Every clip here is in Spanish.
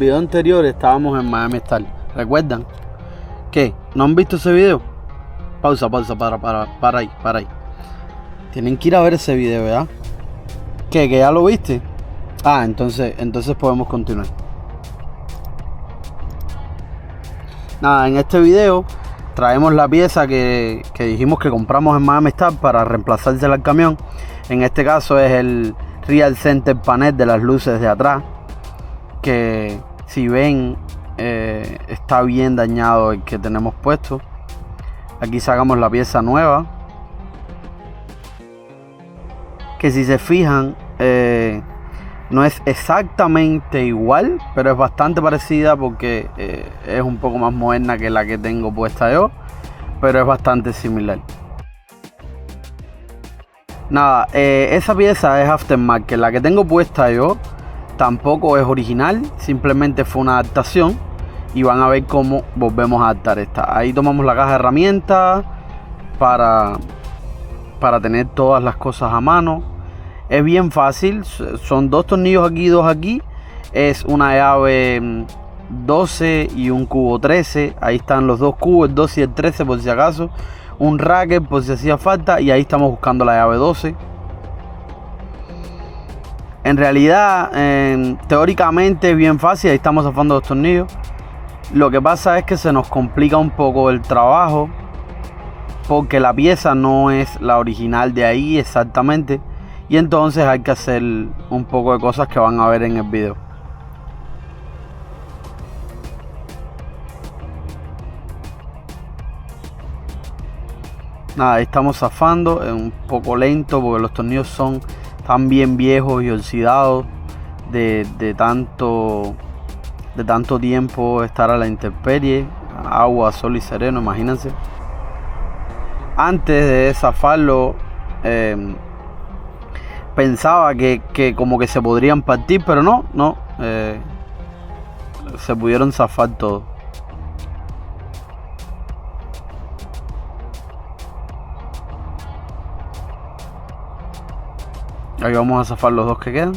En el video anterior estábamos en Miami Star. ¿Recuerdan? ¿Qué? ¿No han visto ese video? Pausa, para ahí. Tienen que ir a ver ese video, ¿verdad? ¿Qué? ¿Que ya lo viste? Ah, entonces podemos continuar. Nada, en este video traemos la pieza que dijimos que compramos en Miami Star para reemplazársela al camión. En este caso es el Real Center Panel de las luces de atrás, que si ven está bien dañado el que tenemos puesto. Aquí sacamos la pieza nueva, que si se fijan no es exactamente igual, pero es bastante parecida porque es un poco más moderna que la que tengo puesta yo, pero es bastante similar. Nada, esa pieza es aftermarket. La que tengo puesta yo tampoco es original, simplemente fue una adaptación y van a ver cómo volvemos a adaptar esta. Ahí tomamos la caja de herramientas para tener todas las cosas a mano. Es bien fácil, son dos tornillos aquí y dos aquí. Es una llave 12 y un cubo 13. Ahí están los dos cubos, el 12 y el 13 por si acaso. Un racket por si hacía falta. Y ahí estamos buscando la llave 12. En realidad, teóricamente es bien fácil. Ahí estamos zafando los tornillos. Lo que pasa es que se nos complica un poco el trabajo, porque la pieza no es la original de ahí exactamente. Y entonces hay que hacer un poco de cosas que van a ver en el video. Nada, ahí estamos zafando, es un poco lento porque los tornillos están bien viejos y oxidados de tanto tiempo estar a la intemperie, agua, sol y sereno, imagínense. Antes de zafarlo pensaba que como que se podrían partir, pero no, se pudieron zafar todo. Ahí vamos a zafar los dos que quedan.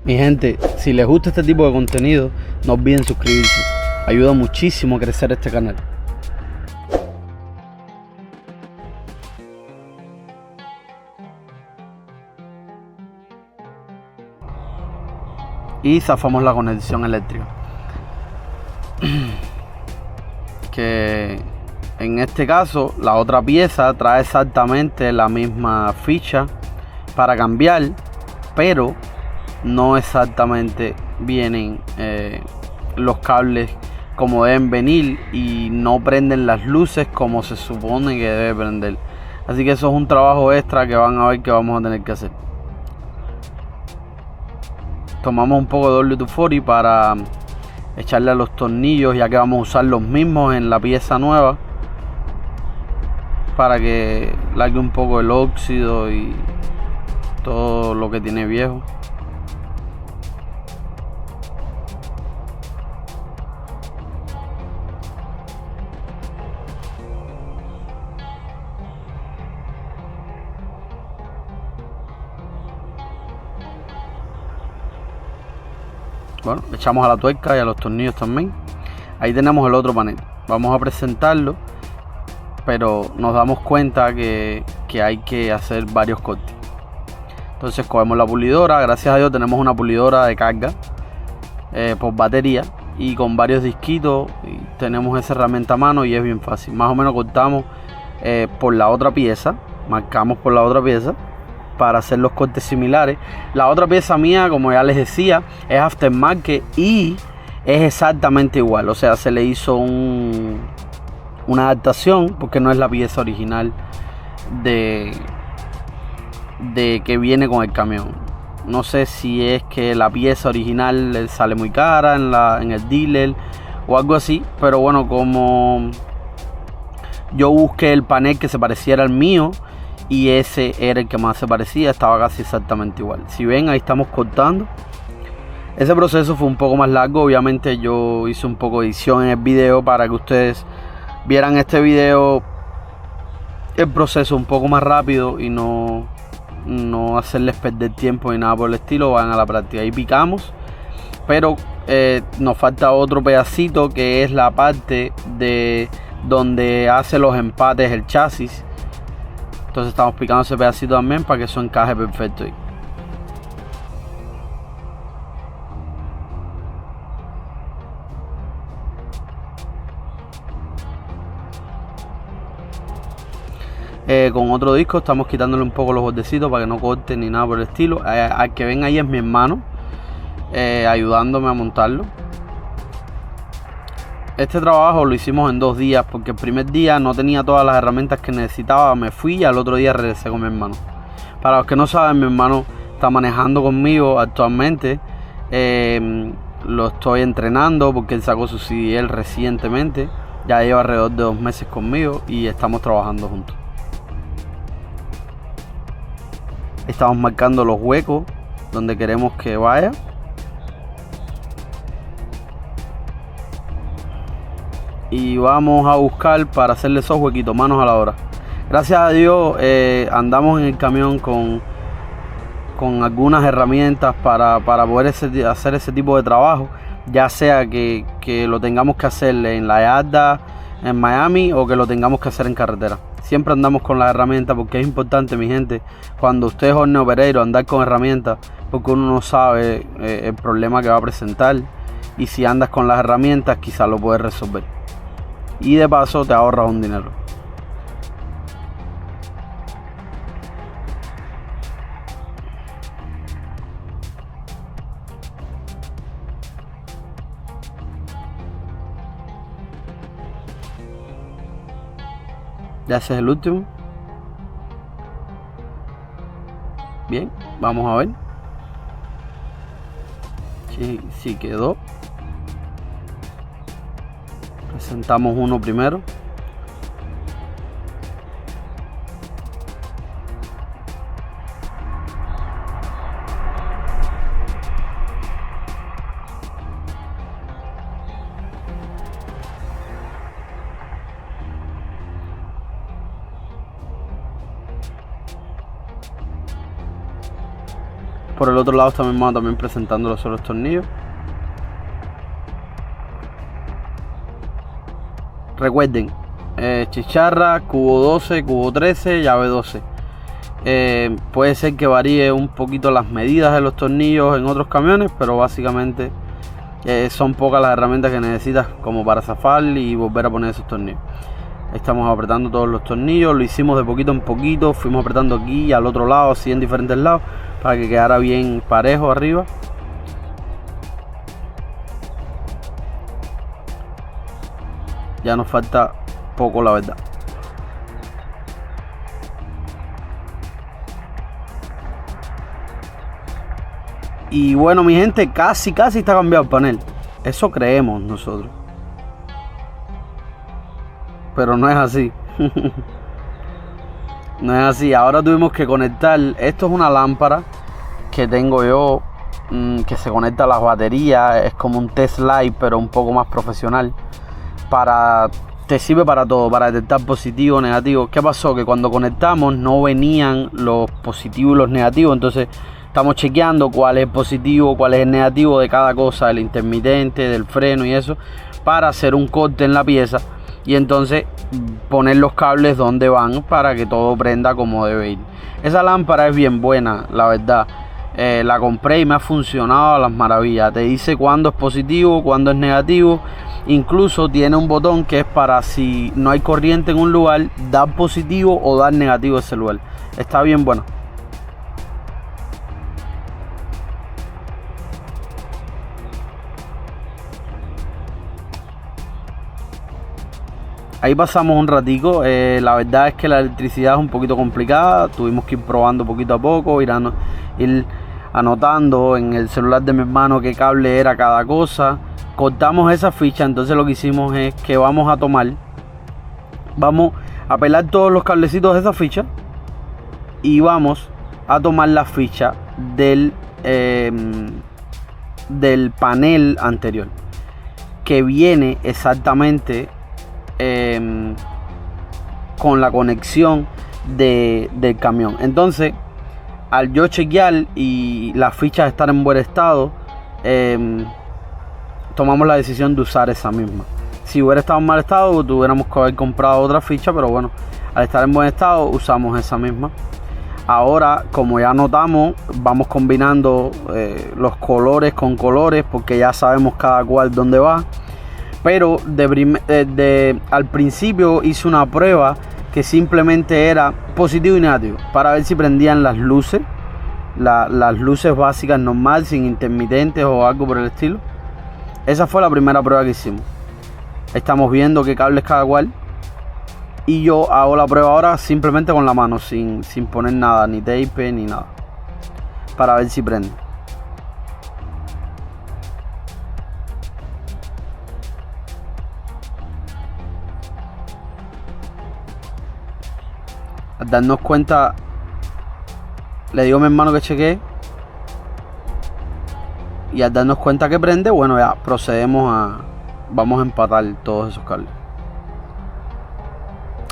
Mi gente, si les gusta este tipo de contenido, no olviden suscribirse. Ayuda muchísimo a crecer este canal. Y zafamos la conexión eléctrica. Que en este caso la otra pieza trae exactamente la misma ficha para cambiar, pero no exactamente vienen los cables como deben venir y no prenden las luces como se supone que debe prender. Así que eso es un trabajo extra que van a ver que vamos a tener que hacer. Tomamos un poco de W240 para echarle a los tornillos, ya que vamos a usar los mismos en la pieza nueva, para que largue un poco el óxido y todo lo que tiene viejo. Bueno, le echamos a la tuerca y a los tornillos también. Ahí tenemos el otro panel. Vamos a presentarlo, pero nos damos cuenta que hay que hacer varios cortes. Entonces cogemos la pulidora. Gracias a Dios tenemos una pulidora de carga por batería y con varios disquitos. Y tenemos esa herramienta a mano y es bien fácil. Más o menos cortamos por la otra pieza. Marcamos por la otra pieza para hacer los cortes similares. La otra pieza mía, como ya les decía, es aftermarket y es exactamente igual. O sea, se le hizo una adaptación porque no es la pieza original de que viene con el camión. No sé si es que la pieza original le sale muy cara en el dealer o algo así, pero bueno, como yo busqué el panel que se pareciera al mío y ese era el que más se parecía, estaba casi exactamente igual. Si ven, ahí estamos cortando. Ese proceso fue un poco más largo. Obviamente yo hice un poco de edición en el video para que ustedes vieran este video el proceso un poco más rápido y no hacerles perder tiempo ni nada por el estilo, van a la práctica. Ahí picamos, pero nos falta otro pedacito, que es la parte de donde hace los empates el chasis. Entonces estamos picando ese pedacito también para que eso encaje perfecto ahí. Con otro disco estamos quitándole un poco los bordecitos para que no corte ni nada por el estilo. Al que ven ahí es mi hermano, ayudándome a montarlo. Este trabajo lo hicimos en 2 días, porque el primer día no tenía todas las herramientas que necesitaba, me fui y al otro día regresé con mi hermano. Para los que no saben, mi hermano está manejando conmigo actualmente. Lo estoy entrenando porque él sacó su CDL recientemente. Ya lleva alrededor de 2 meses conmigo y estamos trabajando juntos. Estamos marcando los huecos donde queremos que vaya. Y vamos a buscar para hacerle esos huequitos, manos a la obra. Gracias a Dios andamos en el camión con algunas herramientas para poder hacer ese tipo de trabajo, ya sea que lo tengamos que hacer en la yarda en Miami o que lo tengamos que hacer en carretera. Siempre andamos con las herramientas, porque es importante, mi gente, cuando usted es horno operero, andar con herramientas, porque uno no sabe el problema que va a presentar, y si andas con las herramientas quizás lo puedes resolver y de paso te ahorras un dinero. Ya ese es el último. Bien, vamos a ver si quedó. Presentamos uno primero. Por el otro lado está mi hermano también presentando los otros tornillos. Recuerden, chicharra, cubo 12, cubo 13, llave 12. Puede ser que varíe un poquito las medidas de los tornillos en otros camiones, pero básicamente son pocas las herramientas que necesitas como para zafar y volver a poner esos tornillos. Estamos apretando todos los tornillos, lo hicimos de poquito en poquito, fuimos apretando aquí y al otro lado, así en diferentes lados, para que quedara bien parejo arriba. Ya nos falta poco, la verdad. Y bueno, mi gente, casi está cambiado el panel. Eso creemos nosotros, pero no es así. No es así. Ahora tuvimos que conectar. Esto es una lámpara que tengo yo, que se conecta a las baterías. Es como un test light, pero un poco más profesional. Te sirve para todo, para detectar positivo, negativo. ¿Qué pasó? Que cuando conectamos no venían los positivos y los negativos. Entonces estamos chequeando cuál es el positivo, cuál es el negativo de cada cosa, del intermitente, del freno y eso, para hacer un corte en la pieza y entonces poner los cables donde van para que todo prenda como debe ir. Esa lámpara es bien buena, la verdad. La compré y me ha funcionado a las maravillas. Te dice cuándo es positivo, cuándo es negativo. Incluso tiene un botón que es para, si no hay corriente en un lugar, dar positivo o dar negativo a ese lugar. Está bien bueno. Ahí pasamos un ratico. La verdad es que la electricidad es un poquito complicada. Tuvimos que ir probando poquito a poco, ir anotando en el celular de mi hermano qué cable era cada cosa. Cortamos esa ficha. Entonces lo que hicimos es que vamos a pelar todos los cablecitos de esa ficha y vamos a tomar la ficha del panel anterior, que viene exactamente con la conexión del camión. Entonces, al yo chequear y las fichas estar en buen estado, tomamos la decisión de usar esa misma. Si hubiera estado en mal estado, tuviéramos que haber comprado otra ficha, pero bueno, al estar en buen estado, usamos esa misma. Ahora, como ya notamos, vamos combinando los colores con colores, porque ya sabemos cada cual dónde va. Pero al principio hice una prueba que simplemente era positivo y negativo, para ver si prendían las luces, las luces básicas normal, sin intermitentes o algo por el estilo. Esa fue la primera prueba que hicimos. Estamos viendo qué cables cada cual. Y yo hago la prueba ahora simplemente con la mano, sin poner nada, ni tape ni nada, para ver si prende. Al darnos cuenta, le digo a mi hermano que chequee. Y al darnos cuenta que prende, bueno, ya vamos a empatar todos esos cables.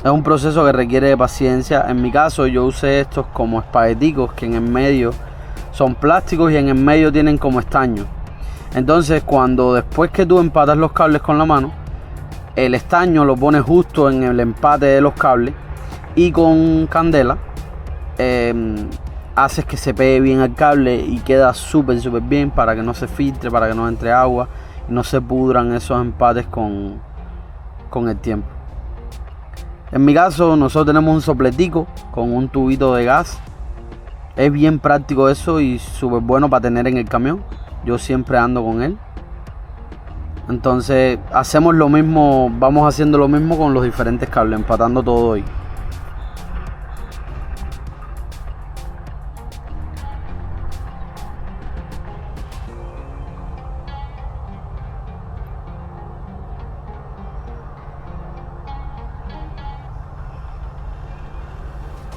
Es un proceso que requiere de paciencia. En mi caso, yo usé estos como espagueticos, que en el medio son plásticos y en el medio tienen como estaño. Entonces, después que tú empatas los cables con la mano, el estaño lo pones justo en el empate de los cables y con candela haces que se pegue bien el cable y queda súper bien, para que no se filtre, para que no entre agua y no se pudran esos empates con el tiempo. En mi caso, nosotros tenemos un sopletico con un tubito de gas. Es bien práctico eso y súper bueno para tener en el camión. Yo siempre ando con él. Entonces hacemos lo mismo, vamos haciendo lo mismo con los diferentes cables, empatando todo hoy.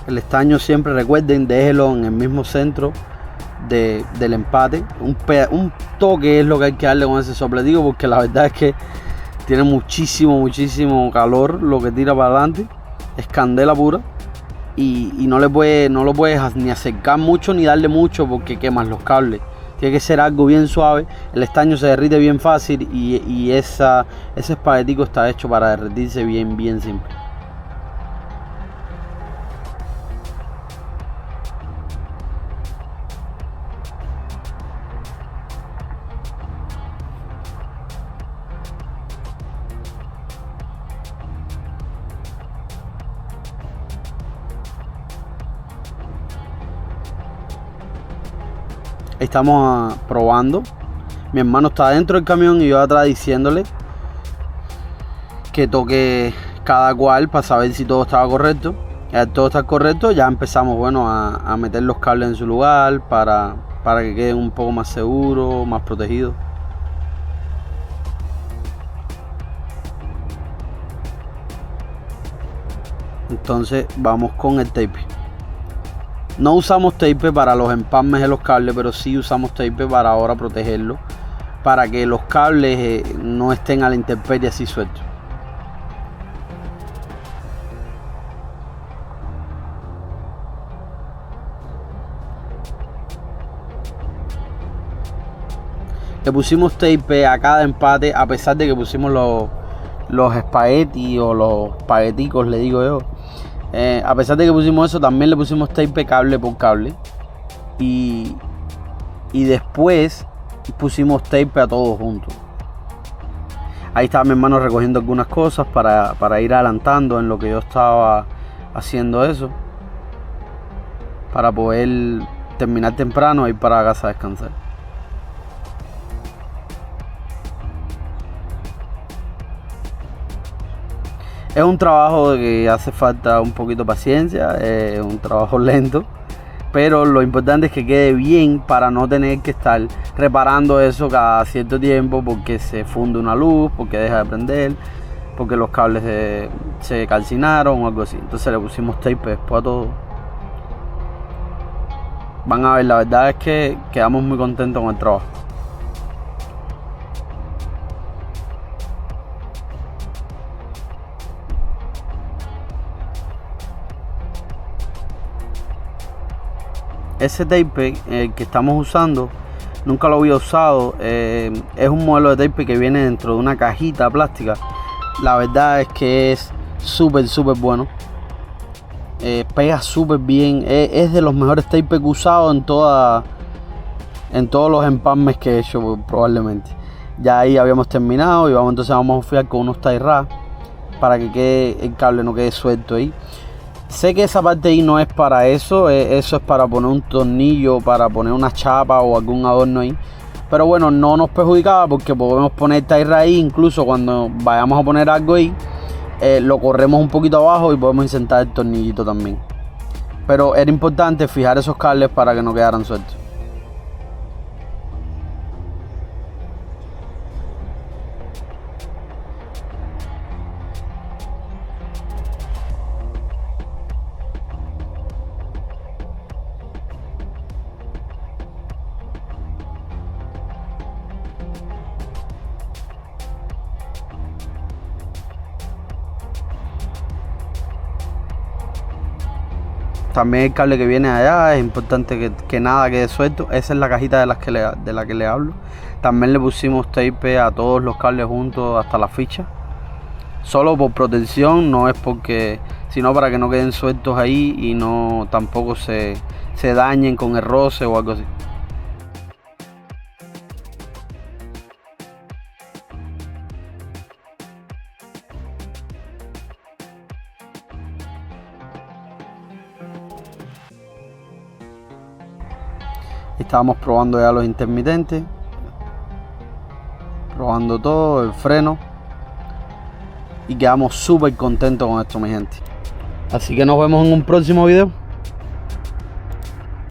El estaño siempre, recuerden, déjelo en el mismo centro del empate. Un toque es lo que hay que darle con ese sopletico, porque la verdad es que tiene muchísimo calor lo que tira para adelante. Es candela pura. Y no lo puedes ni acercar mucho ni darle mucho, porque quemas los cables. Tiene que ser algo bien suave. El estaño se derrite bien fácil y ese espaguetico está hecho para derretirse bien simple. Estamos probando. Mi hermano está dentro del camión y yo atrás diciéndole que toque cada cual para saber si todo estaba correcto. Y al todo está correcto, ya empezamos, bueno, a meter los cables en su lugar para que quede un poco más seguro, más protegido. Entonces vamos con el tape. No usamos tape para los empalmes de los cables, pero sí usamos tape para ahora protegerlo, para que los cables no estén a la intemperie así sueltos. Le pusimos tape a cada empate, a pesar de que pusimos los espaguetis o los espagueticos, le digo yo. A pesar de que pusimos eso, también le pusimos tape cable por cable. Y después pusimos tape a todos juntos. Ahí estaba mi hermano recogiendo algunas cosas para ir adelantando en lo que yo estaba haciendo eso, para poder terminar temprano e ir para casa a descansar. Es un trabajo que hace falta un poquito de paciencia, es un trabajo lento, pero lo importante es que quede bien, para no tener que estar reparando eso cada cierto tiempo, porque se funde una luz, porque deja de prender, porque los cables se calcinaron o algo así. Entonces le pusimos tape después a todo. Van a ver, la verdad es que quedamos muy contentos con el trabajo. ese tape que estamos usando, nunca lo había usado. Es un modelo de tape que viene dentro de una cajita plástica. La verdad es que es súper bueno. Pega súper bien. Es de los mejores tapes que he usado en todos los empalmes que he hecho, probablemente. Ya ahí habíamos terminado y entonces vamos a fijar con unos tie wrap para que el cable no quede suelto ahí. Sé que esa parte ahí no es para eso, eso es para poner un tornillo, para poner una chapa o algún adorno ahí. Pero bueno, no nos perjudicaba porque podemos poner tie wrap ahí, incluso cuando vayamos a poner algo ahí, lo corremos un poquito abajo y podemos insertar el tornillito también. Pero era importante fijar esos cables para que no quedaran sueltos. También el cable que viene allá, es importante que nada quede suelto. Esa es la cajita de la que le hablo. También le pusimos tape a todos los cables juntos hasta la ficha. Solo por protección, no es porque, sino para que no queden sueltos ahí y no tampoco se dañen con el roce o algo así. Estábamos probando ya los intermitentes, probando todo, el freno, y quedamos súper contentos con esto, mi gente. Así que nos vemos en un próximo video.